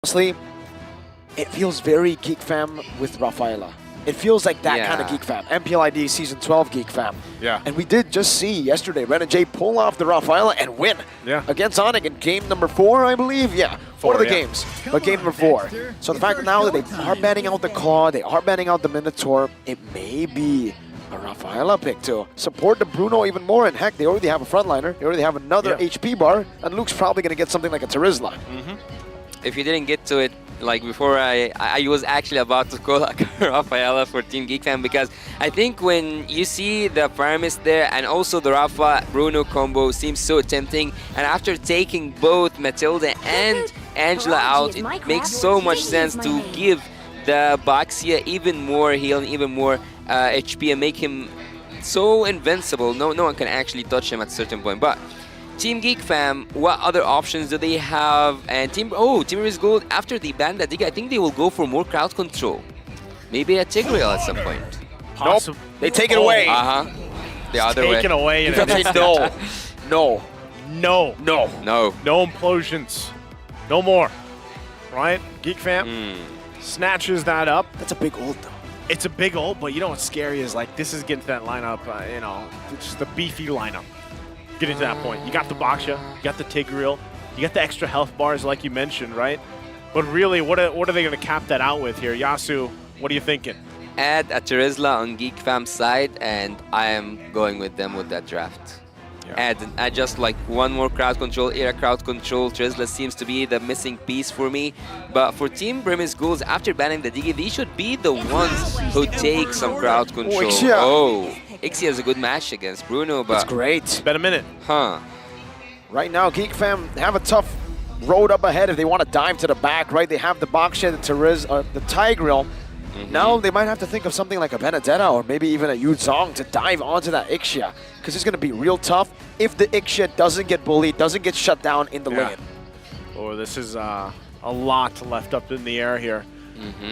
Honestly, it feels very Geek Fam with Rafaela. It feels like that kind of Geek Fam. MPLID Season 12 Geek Fam. Yeah. And we did just see yesterday Ren and Jay pull off the Rafaela and win against Sonic in game number 4, I believe. Yeah, one of the games, but game number 4. So the fact that now that they are banning out the Claw, they are banning out the Minotaur, it may be a Rafaela pick to support the Bruno even more. And heck, they already have a frontliner. They already have another HP bar. And Luke's probably going to get something like a Terizla. If you didn't get to it, like before, I was actually about to call Rafaela for Team Geek Fam, because I think when you see the premise there and also the Rafa Bruno combo seems so tempting, and after taking both Matilda and Angela out, it makes so much sense to give the Baxia even more heal and even more HP and make him so invincible. No one can actually touch him at a certain point. But Team Geek Fam, what other options do they have? And Team BURMESE GHOULS, after they ban that Digga, I think they will go for more crowd control. Maybe a Tigreal at some point. Nope, they take it away. The other way. Taken away. You can say no. No. No. No. No. No implosions. No more. Right? Geek Fam snatches that up. That's a big ult, though. It's a big ult, but you know what's scary is like this is getting to that lineup, you know, just the beefy lineup. Getting to that point. You got the Baksha, you got the Tigreal, you got the extra health bars like you mentioned, right? But really, what are they going to cap that out with here? Yasu, what are you thinking? Add a Terizla on Geek Fam's side, and I am going with them with that draft. Add just like one more crowd control, era crowd control. Terizla seems to be the missing piece for me. But for Team BURMESE GHOULS, after banning the Digi, they should be the ones who take some crowd control. Ixia is a good match against Bruno, but... It's great. It's been a minute. Right now, Geek Fam have a tough road up ahead if they want to dive to the back, right? They have the Baksha, the the Tigreal. Now they might have to think of something like a Benedetta or maybe even a Yu Zhong to dive onto that Ixia, because it's going to be real tough if the Ixia doesn't get bullied, doesn't get shut down in the lane. Oh, this is a lot left up in the air here.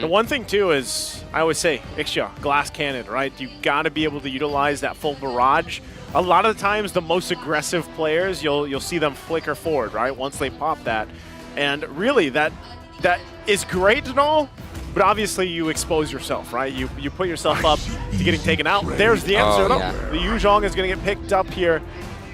The one thing too is, I always say, Ixia, glass cannon, right? You got to be able to utilize that full barrage. A lot of the times, the most aggressive players, you'll see them flicker forward, right? Once they pop that, and really that is great and all. But obviously, you expose yourself, right? You put yourself up to getting taken out. There's the answer. The Yu Zhong is going to get picked up here.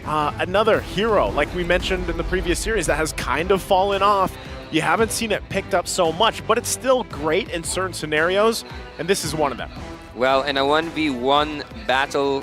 Another hero, like we mentioned in the previous series, that has kind of fallen off. You haven't seen it picked up so much, but it's still great in certain scenarios, and this is one of them. Well, in a 1v1 battle,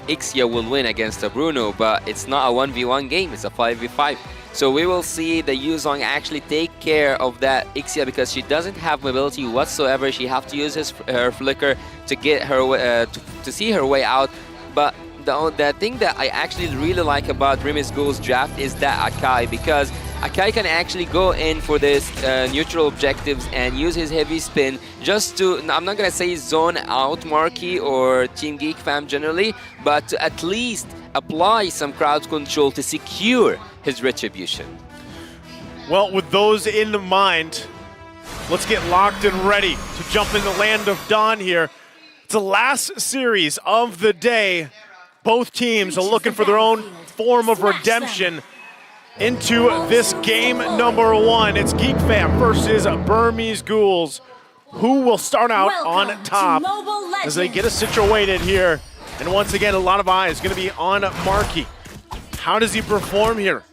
Ixia will win against a Bruno, but it's not a 1v1 game, it's a 5v5. So we will see the Yu Zhong actually take care of that Ixia, because she doesn't have mobility whatsoever. She have to use her flicker to get her to see her way out. But the thing that I actually really like about BURMESE GHOULS draft is that Akai, because Akai can actually go in for this neutral objectives and use his heavy spin just to, I'm not gonna say zone out Marky or Team Geek Fam generally, but to at least apply some crowd control to secure his retribution. Well, with those in mind, let's get locked and ready to jump in the land of Dawn here. It's the last series of the day. Both teams are looking for their own form of redemption into this game number 1. It's Geek Fam versus BURMESE GHOULS. Who will start out on top as they get us situated here? And once again, a lot of eyes going to be on Marky. How does he perform here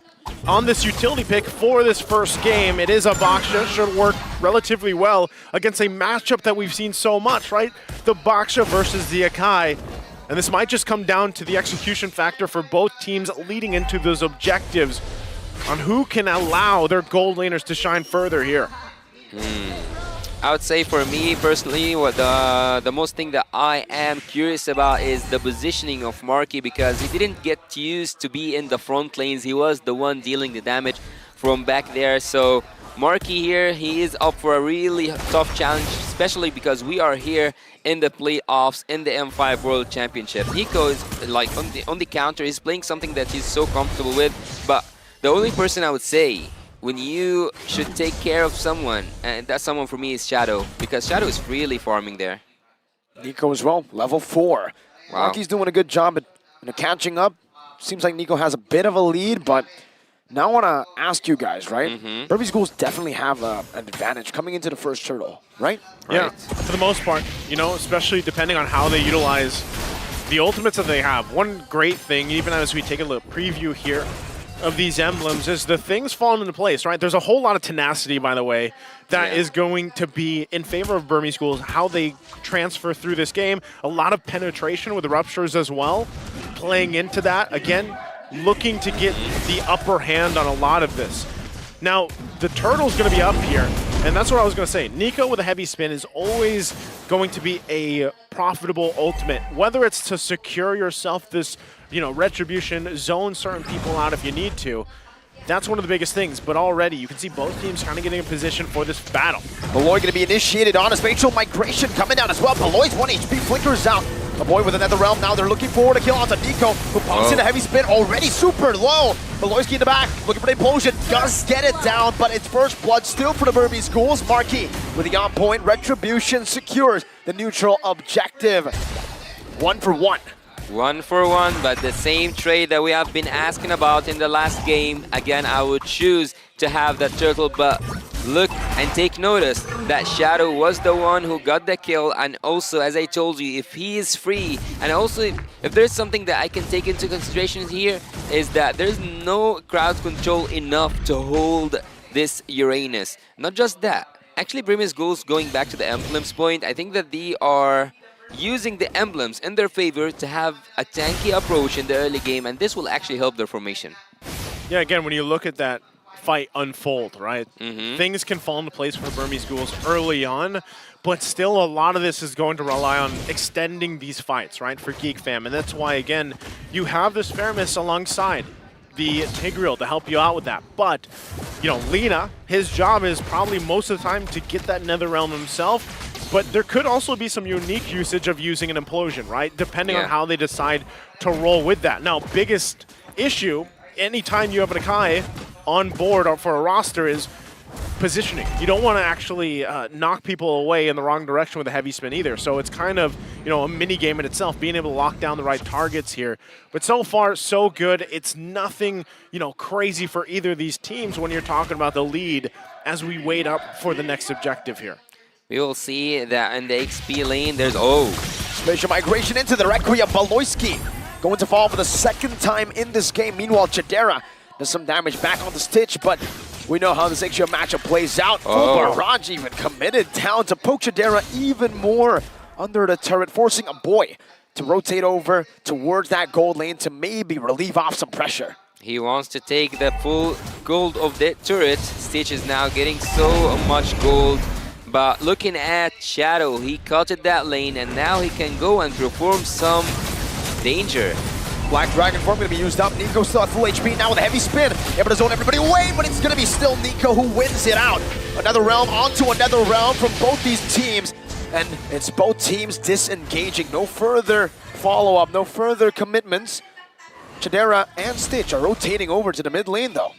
on this utility pick for this first game? It is a Baksha, should work relatively well against a matchup that we've seen so much, right? The Baksha versus the Akai. And this might just come down to the execution factor for both teams leading into those objectives on who can allow their gold laners to shine further here. I would say for me personally, what the most thing that I am curious about is the positioning of Marky, because he didn't get used to be in the front lanes. He was the one dealing the damage from back there. So Marky here, he is up for a really tough challenge, especially because we are here in the playoffs in the M5 World Championship. Nico is like on the counter. He's playing something that he's so comfortable with, but the only person I would say when you should take care of someone, and that someone for me is Shadow, because Shadow is really farming there. Nico as well, level 4. Marky's doing a good job at catching up. Seems like Nico has a bit of a lead, but Now I want to ask you guys, right? Burmese Ghouls definitely have an advantage coming into the first turtle, right? Yeah, for the most part, you know, especially depending on how they utilize the ultimates that they have. One great thing, even as we take a little preview here of these emblems, is the things falling into place, right? There's a whole lot of tenacity, by the way, that is going to be in favor of Burmese Ghouls, how they transfer through this game. A lot of penetration with the ruptures as well, playing into that. Again, looking to get the upper hand on a lot of this. Now, the turtle's going to be up here, and that's what I was going to say. Nico with a heavy spin is always going to be a profitable ultimate, whether it's to secure yourself this, you know, retribution, zone certain people out if you need to. That's one of the biggest things, but already you can see both teams kind of getting in position for this battle. Beloy going to be initiated on a spatial migration coming down as well. Beloy's 1 HP flickers out. A boy with another realm. Now they're looking forward to kill onto Nico, who pops in a heavy spin, already super low. Beloyski in the back, looking for the implosion. Does get it down, but it's first blood still for the Burmese Ghouls. Marquis with the on-point retribution secures the neutral objective. 1 for 1. 1 for 1, but the same trade that we have been asking about in the last game. Again, I would choose to have that turtle, but look and take notice that Shadow was the one who got the kill, and also, as I told you, if he is free, and also if there's something that I can take into consideration here, is that there's no crowd control enough to hold this Uranus. Not just that, actually Burmese Ghouls, going back to the emblems point, I think that they are using the emblems in their favor to have a tanky approach in the early game, and this will actually help their formation. Yeah, again, when you look at that fight unfold, right? Things can fall into place for Burmese Ghouls early on, but still a lot of this is going to rely on extending these fights, right, for GEEK FAM. And that's why, again, you have this Fairness alongside the Tigreal to help you out with that. But, you know, Lena, his job is probably most of the time to get that Nether Realm himself. But there could also be some unique usage of using an implosion, right? Depending on how they decide to roll with that. Now, biggest issue, anytime you have an Akai on board or for a roster, is positioning. You don't want to actually knock people away in the wrong direction with a heavy spin either. So it's kind of, you know, a mini game in itself, being able to lock down the right targets here. But so far, so good. It's nothing, you know, crazy for either of these teams when you're talking about the lead as we wait up for the next objective here. We will see that in the XP lane, there's, Spatial migration into the Requiem. Beloyski going to fall for the second time in this game. Meanwhile, Chidera does some damage back on the Stitch, but we know how this Ixia matchup plays out. Barrage even committed down to poke Chidera even more under the turret, forcing a boy to rotate over towards that gold lane to maybe relieve off some pressure. he wants to take the full gold of the turret. Stitch is now getting so much gold. But looking at Shadow, he cutted that lane, and now he can go and perform some danger. Black Dragon form going to be used up. Nico still at full HP now with a heavy spin. Able to zone everybody away, but it's going to be still Nico who wins it out. Another realm onto another realm from both these teams. And it's both teams disengaging. No further follow-up, no further commitments. Chidera and Stitch are rotating over to the mid lane though.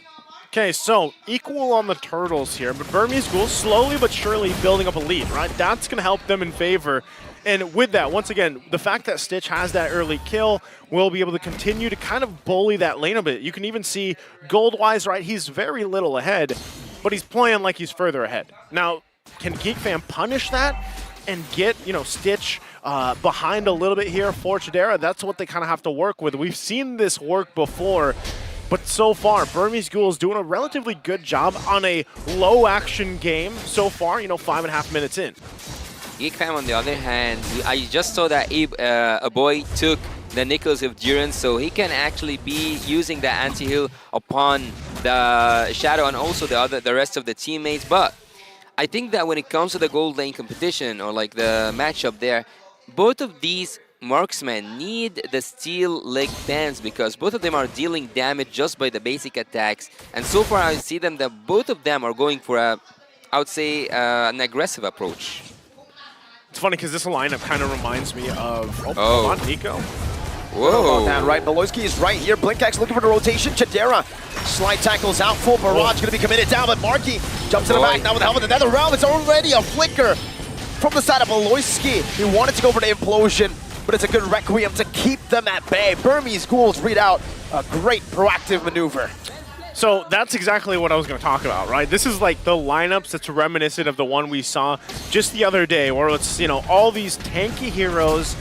Okay, so equal on the turtles here, but Burmese Ghouls slowly but surely building up a lead, right? That's going to help them in favor. And with that, once again, the fact that Stitch has that early kill will be able to continue to kind of bully that lane a bit. You can even see gold-wise, right, he's very little ahead, but he's playing like he's further ahead. Now, can GEEK FAM punish that and get, you know, Stitch behind a little bit here for Chidera? That's what they kind of have to work with. We've seen this work before. But so far, Burmese Ghouls doing a relatively good job on a low-action game so far, you know, 5.5 minutes in. GEEK FAM, on the other hand, I just saw that a boy took the Nichols of Durance, so he can actually be using the anti-heal upon the Shadow and also the rest of the teammates. But I think that when it comes to the gold lane competition or like the matchup there, both of these marksmen need the steel leg pants because both of them are dealing damage just by the basic attacks. And so far I see them that both of them are going for a, I would say, an aggressive approach. It's funny because this lineup kind of reminds me of, come on, Nico. Whoa. That right, Beloyski is right here. Blinkax looking for the rotation. Chidera slide tackles out. Full barrage going to be committed down, but Marky jumps to the back now with the helmet. Another round. It's already a flicker from the side of Beloyski. He wanted to go for the implosion, but it's a good Requiem to keep them at bay. Burmese Ghouls read out a great proactive maneuver. So that's exactly what I was going to talk about, right? This is like the lineups that's reminiscent of the one we saw just the other day, where it's, you know, all these tanky heroes,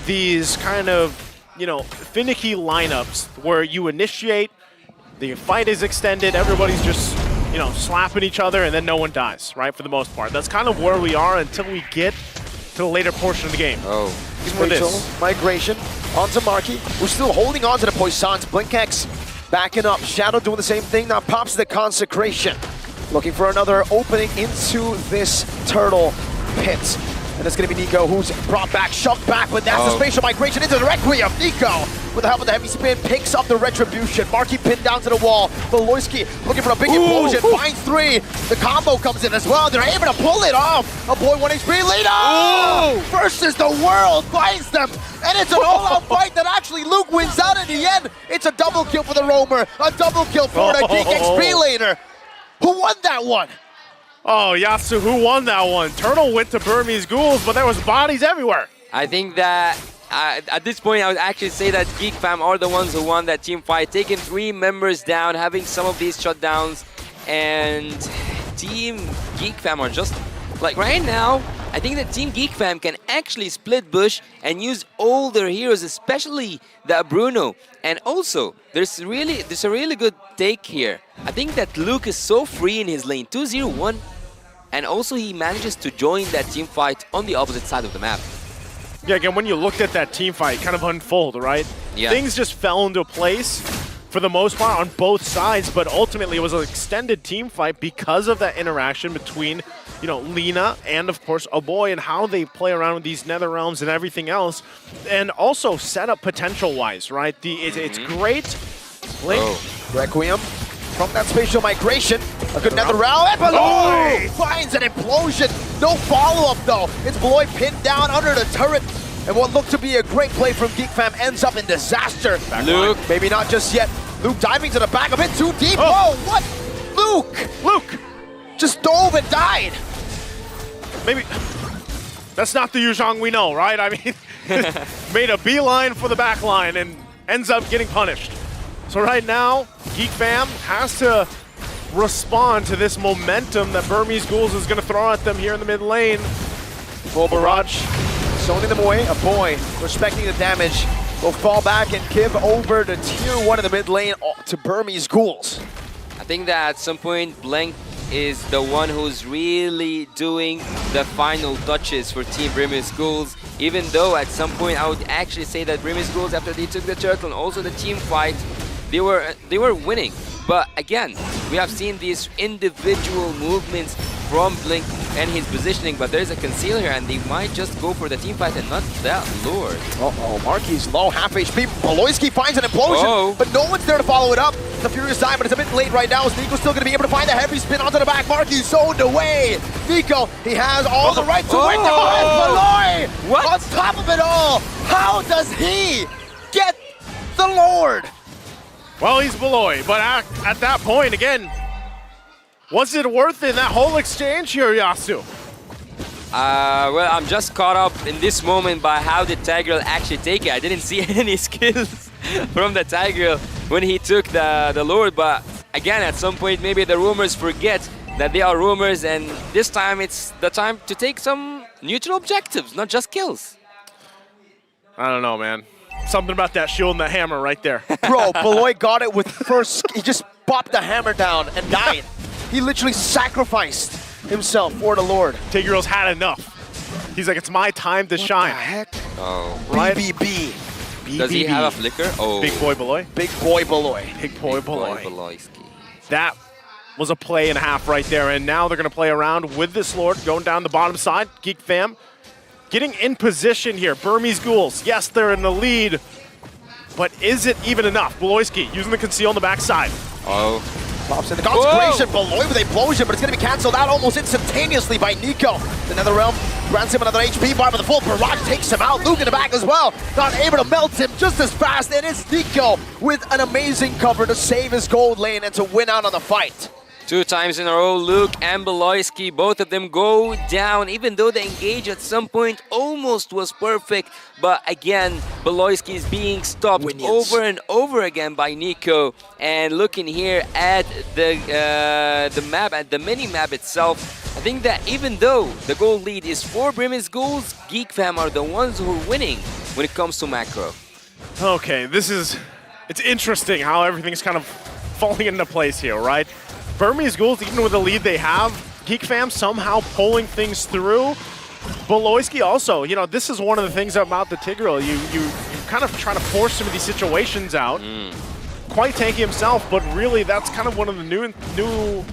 these kind of, you know, finicky lineups where you initiate, the fight is extended, everybody's just, you know, slapping each other, and then no one dies, right, for the most part. That's kind of where we are until we get to the later portion of the game. Oh. Migration onto Marky, who's still holding on to the Poissons. BlinkX backing up. Shadow doing the same thing. Now pops the Consecration. Looking for another opening into this turtle pit. And it's going to be Nico who's brought back, shoved back, but that's the spatial migration into the Requiem. Nico, with the help of the heavy spin, picks up the Retribution. Marky pinned down to the wall. Beloyski looking for a big implosion, finds 3. The combo comes in as well. They're able to pull it off. A boy 1 HP lead versus the world finds them. And it's an all-out fight that actually Luke wins out in the end. It's a double kill for the Roamer, a double kill for the GEEK XP laner. Who won that one? Oh, Yasu, who won that one? Turtle went to Burmese Ghouls, but there was bodies everywhere. I think that at this point, I would actually say that GEEK Fam are the ones who won that team fight, taking 3 members down, having some of these shutdowns, and Team GEEK Fam are just, like right now, I think that Team GEEK Fam can actually split bush and use all their heroes, especially the Bruno. And also, there's a really good take here. I think that Luke is so free in his lane, 2-0-1, and also he manages to join that team fight on the opposite side of the map. Yeah, again, when you looked at that team fight kind of unfold, right? Yeah. Things just fell into place for the most part on both sides, but ultimately it was an extended team fight because of that interaction between, you know, Lina and, of course, a boy, and how they play around with these nether realms and everything else. And also set up potential-wise, right? It's great. Requiem from that spatial migration. A good nether realm. And Beloy finds an implosion. No follow-up, though. It's Beloy pinned down under the turret. And what looked to be a great play from GEEK Fam ends up in disaster. Luke. Maybe not just yet. Luke diving to the back, a bit too deep. Whoa, what? Luke just dove and died. Maybe that's not the Yu Zhang we know, right? I mean, made a beeline for the back line and ends up getting punished. So right now, GEEK Fam has to respond to this momentum that Burmese Ghouls is going to throw at them here in the mid lane. Full barrage, zoning them away. A boy, respecting the damage, will fall back and give over to tier 1 in the mid lane to Burmese Ghouls. I think that at some point, Blank is the one who's really doing the final touches for Team Burmese Ghouls, even though at some point I would actually say that Burmese Ghouls, after they took the turtle and also the team fight, they were winning. But again, we have seen these individual movements from Blink and his positioning, but there's a conceal here and they might just go for the team fight and not that Lord. Uh-oh, Marky's low, half HP. Beloyski finds an implosion, but no one's there to follow it up. The Furious Time, but it's a bit late right now. Is Nico still going to be able to find a heavy spin onto the back? Marky's zoned away. Nico, he has all the right to win the fight. Beloy on top of it all. How does he get the Lord? Well, he's Beloy, but at that point, again, was it worth it, that whole exchange here, Yasu? Well, I'm just caught up in this moment by how did Tigreal actually take it. I didn't see any skills from the Tigreal when he took the Lord, but again, at some point, maybe the rumors forget that they are rumors, and this time it's the time to take some neutral objectives, not just kills. I don't know, man. Something about that shield and the hammer right there. Bro, Beloy got it with first, he just popped the hammer down and died. He literally sacrificed himself for the Lord. Tigreal's had enough. He's like, it's my time to shine. What the heck? Oh. Right? BBB. Does he have a flicker? Oh. Big boy Beloy. Big boy Beloy. Big boy Beloy. Beloyski. That was a play and a half right there, and now they're going to play around with this Lord going down the bottom side. GEEK Fam getting in position here. Burmese Ghouls, yes, they're in the lead, but is it even enough? Beloyski using the conceal on the backside. Oh. Pops in the Consecration. Beloy with a explosion, but it's going to be cancelled out almost instantaneously by Nico. The Nether Realm grants him another HP bar, but the full barrage takes him out. Luke in the back as well. Not able to melt him just as fast, and it's Nico with an amazing cover to save his gold lane and to win out on the fight. 2 times in a row, Luke and Beloyski, both of them go down, even though the engage at some point almost was perfect. But again, Beloyski is being stopped over and over again by Nico. And looking here at the map, at the mini-map itself, I think that even though the goal lead is for BURMESE GHOULS, GEEK FAM are the ones who are winning when it comes to macro. Okay, it's interesting how everything's kind of falling into place here, right? BURMESE GHOULS, even with the lead they have, GEEK FAM somehow pulling things through. Beloyski also, you know, this is one of the things about the Tigreal. You kind of trying to force some of these situations out. Quite tanky himself, but really that's kind of one of the new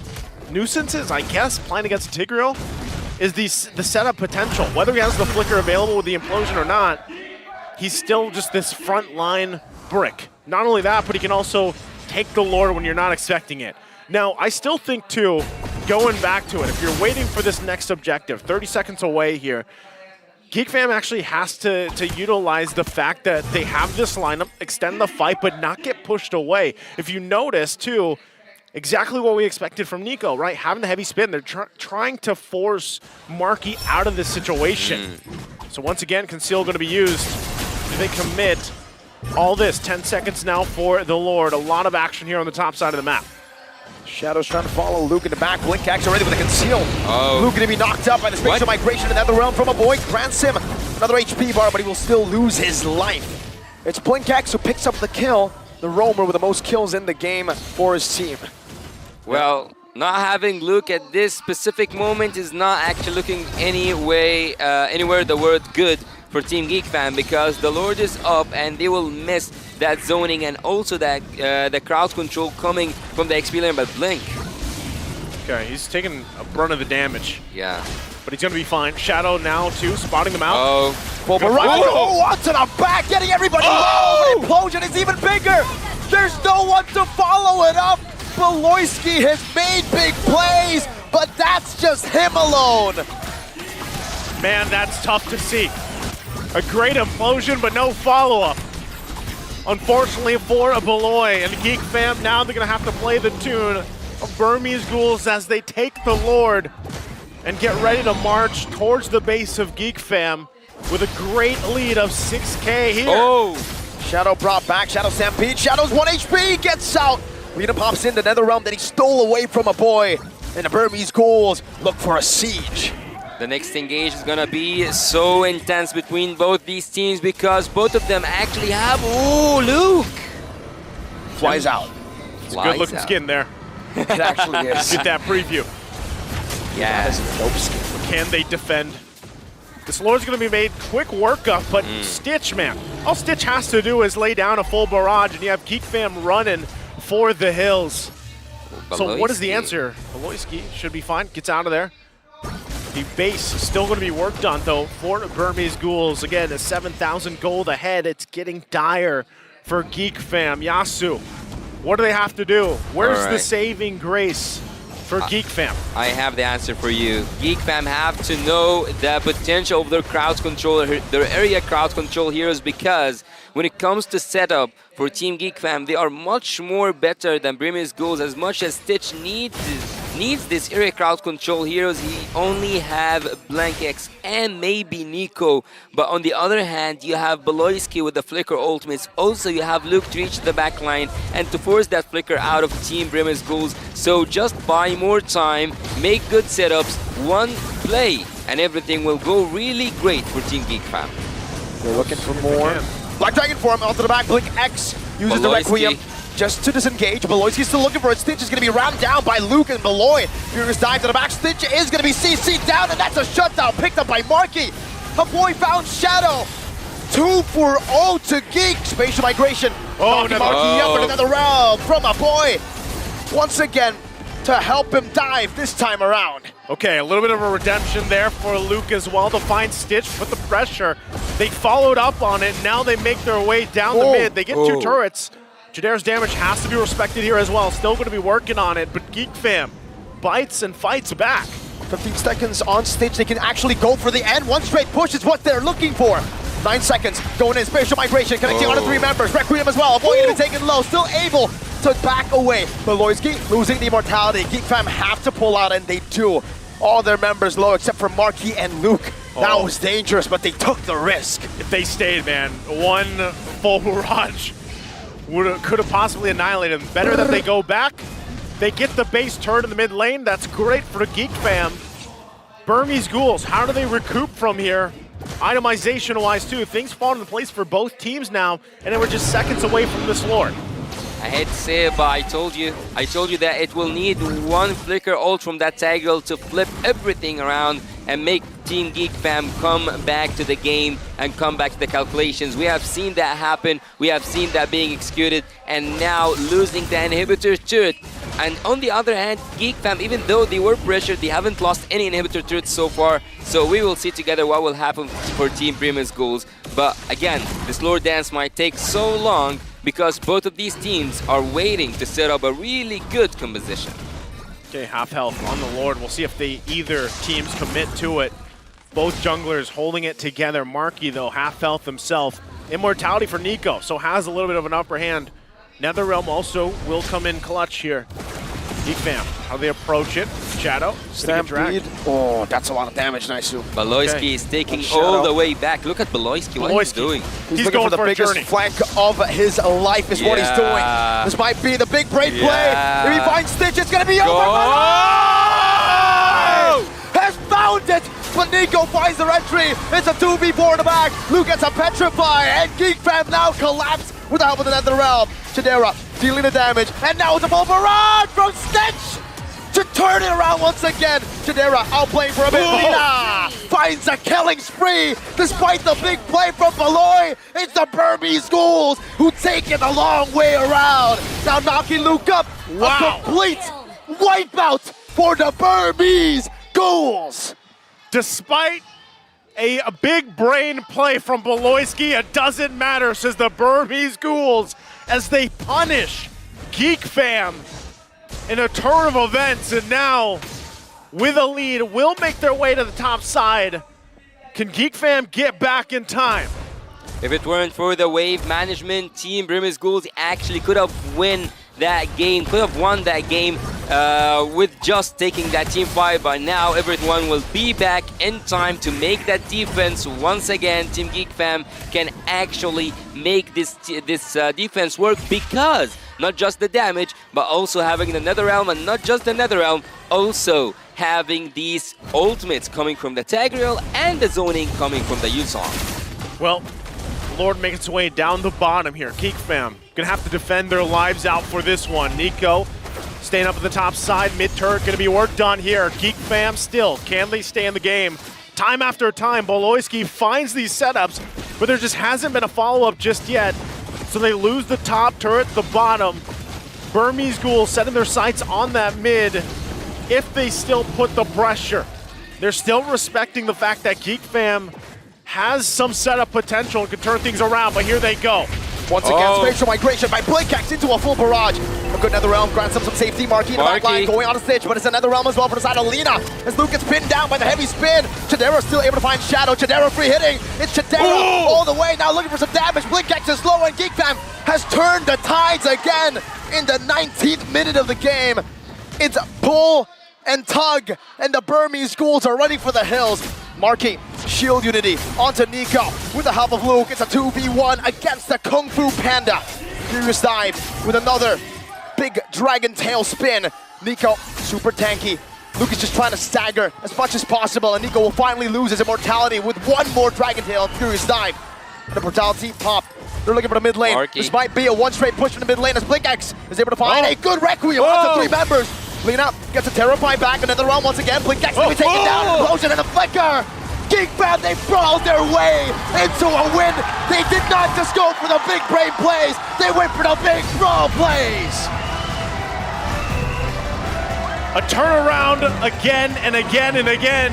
nuisances, I guess, playing against Tigreal, is the setup potential. Whether he has the flicker available with the implosion or not, he's still just this front line brick. Not only that, but he can also take the Lord when you're not expecting it. Now, I still think, too, going back to it, if you're waiting for this next objective, 30 seconds away here, GEEK FAM actually has to utilize the fact that they have this lineup, extend the fight, but not get pushed away. If you notice, too, exactly what we expected from Nico, right? Having the heavy spin, they're trying to force Marky out of this situation. So once again, Conceal going to be used. Do they commit all this? 10 seconds now for the Lord. A lot of action here on the top side of the map. Shadow's trying to follow Luke in the back. Blink Axe already with a Conceal. Luke going to be knocked up by the spatial migration in the Netherrealm from a boy. Grants him another HP bar, but he will still lose his life. It's Blink Axe who picks up the kill. The roamer with the most kills in the game for his team. Well, not having Luke at this specific moment is not actually looking anywhere the word good for Team GEEK FAM, because the Lord is up and they will miss that zoning and also that the crowd control coming from the XP lane by Blink. Okay, he's taking a brunt of the damage. Yeah. But he's going to be fine. Shadow now, too, spotting them out. Onto the back, getting everybody low. The implosion is even bigger. There's no one to follow it up. Beloyski has made big plays, but that's just him alone. Man, that's tough to see. A great implosion, but no follow-up. Unfortunately for Beloy and GEEK FAM, now they're going to have to play the tune of BURMESE GHOULS as they take the Lord and get ready to march towards the base of GEEK FAM with a great lead of 6K here. Shadow brought back, Shadow Stampede. Shadow's 1 HP, gets out. Rita pops in the Netherrealm that he stole away from a boy. And the BURMESE GHOULS look for a siege. The next engage is gonna be so intense between both these teams because both of them actually have, Luke! Flies out. It's a good looking skin there. It actually is. Get that preview. Yeah. That is a dope skin. Can they defend? This Lord's gonna be made quick work of, but Stitch, man. All Stitch has to do is lay down a full barrage and you have GEEK FAM running for the hills. So what is the answer? Beloyski should be fine, gets out of there. The base is still going to be worked on, though, for BURMESE GHOULS. Again, a 7,000 gold ahead. It's getting dire for GEEK FAM. Yasu, what do they have to do? Where's the saving grace for GEEK FAM? I have the answer for you. GEEK FAM have to know the potential of their crowd control, their area crowd control heroes, because when it comes to setup for Team GEEK FAM, they are much more better than BURMESE GHOULS. As much as Stitch needs this area crowd control heroes, he only have BlankX and maybe Nico. But on the other hand, you have Beloyski with the Flicker ultimates. Also, you have Luke to reach the back line and to force that Flicker out of Team BURMESE GHOULS. So just buy more time, make good setups, one play, and everything will go really great for Team GEEK FAM. They're looking for more. Black Dragon form onto the back. Blink X uses the Requiem just to disengage. Beloyski's still looking for it. Stitch is going to be rammed down by Luke and Beloy. Furious dive to the back. Stitch is going to be CC'd down, and that's a shutdown picked up by Marky. A boy found Shadow. 2 for 0 to GEEK. Spatial migration. Knocking Marky up in another round from a boy. Once again, to help him dive this time around. Okay, a little bit of a redemption there for Luke as well to find Stitch, put the pressure. They followed up on it. Now they make their way down the mid. They get 2 turrets. Jadeir's damage has to be respected here as well. Still going to be working on it, but GEEK FAM bites and fights back. 15 seconds on Stitch. They can actually go for the end. One straight push is what they're looking for. 9 seconds going in. Spatial migration connecting on to 3 members. Requiem as well. Avoiding to be taken low. Still able to back away. Beloyski losing the immortality. GEEK FAM have to pull out, and they do. All their members low except for Marquis and Luke. That was dangerous, but they took the risk. If they stayed, man, one full barrage could have possibly annihilated them. Better that they go back. They get the base turn in the mid lane. That's great for GEEK FAM. Burmese Ghouls, how do they recoup from here? Itemization-wise, too. Things fall into place for both teams now, and they were just seconds away from this Lord. I hate to say it, but I told you that it will need one flicker ult from that Tigreal to flip everything around and make Team GEEK FAM come back to the game and come back to the calculations. We have seen that happen, we have seen that being executed, and now losing the inhibitor turret. And on the other hand, GEEK FAM, even though they were pressured, they haven't lost any inhibitor turrets so far. So we will see together what will happen for Team BURMESE GHOULS. But again, this Lord Dance might take so long because both of these teams are waiting to set up a really good composition. Okay, half health on the Lord. We'll see if either teams commit to it. Both junglers holding it together. Marquis, though, half health himself. Immortality for Nico, so has a little bit of an upper hand. NetherRealm also will come in clutch here. GEEK FAM, how they approach it. Shadow, Stampede. Oh, that's a lot of damage, Naisu. Beloyski is taking all the way back. Look at Beloyski, what he's doing. He's looking for the biggest flank of his life is what he's doing. This might be the big brain play. If he finds Stitch, it's going to be over. Has found it, but Nico finds the entry. It's a 2v4 in the back. Luke gets a petrify, and GEEK FAM now collapse with the help of the NetherRealm. Chidera dealing the damage, and now it's a full barrage from Stitch to turn it around once again. Chidera outplaying for a bit. Lina finds a killing spree despite the big play from Beloy. It's the Burmese Ghouls who take it a long way around. Now knocking Luke up. A complete wipeout for the Burmese Ghouls. Despite a big brain play from Beloyski, it doesn't matter, says the Burmese Ghouls, as they punish GEEK FAM in a turn of events, and now with a lead will make their way to the top side. Can GEEK FAM get back in time? If it weren't for the wave management, Team BURMESE GHOULS actually could have won that game with just taking that team fight, but now everyone will be back in time to make that defense once again. Team GEEK FAM can actually make this defense work, because not just the damage, but also having the NetherRealm, and not just the NetherRealm, also having these ultimates coming from the Tigreal and the zoning coming from the Yusong. Well, Lord making its way down the bottom here. GEEK FAM gonna have to defend their lives out for this one. Nico staying up at the top side, mid-turret gonna be worked on here. GEEK FAM still, can they stay in the game? Time after time, Beloyski finds these setups, but there just hasn't been a follow-up just yet. So they lose the top turret, the bottom. Burmese Ghouls setting their sights on that mid. If they still put the pressure, they're still respecting the fact that GEEK FAM has some setup potential and can turn things around, but here they go. Once again, spatial migration by Blinkax into a full barrage. A good NetherRealm grants him some safety. Marquis in the back line going on a Stitch, but it's a NetherRealm as well for the side of Lina. As Luke gets pinned down by the heavy spin. Chidera still able to find Shadow. Chidera free hitting. It's Chidera all the way, now looking for some damage. Blinkax is slow, and GEEK FAM has turned the tides again in the 19th minute of the game. It's pull and tug, and the Burmese Ghouls are running for the hills. Marquis, shield unity onto Nico with the help of Luke. It's a 2v1 against the Kung Fu Panda. Furious dive with another big dragon tail spin. Nico, super tanky. Luke is just trying to stagger as much as possible, and Nico will finally lose his immortality with one more dragon tail and Furious dive. And the brutality pop. They're looking for the mid lane. Marquis. This might be a one straight push from the mid lane as Blinkax is able to find a good Requiem onto 3 members. Lina gets a Terrify back, another round once again. Blinkax will be taken down, explosion and a flicker. GEEK FAM, they brawled their way into a win. They did not just go for the big brain plays, they went for the big brawl plays. A turnaround again and again and again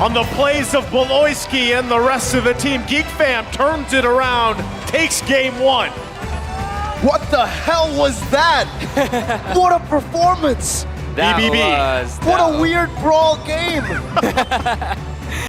on the plays of Beloyski and the rest of the team. GEEK FAM turns it around, takes game 1. What the hell was that? What a performance! BBB. What a weird brawl game!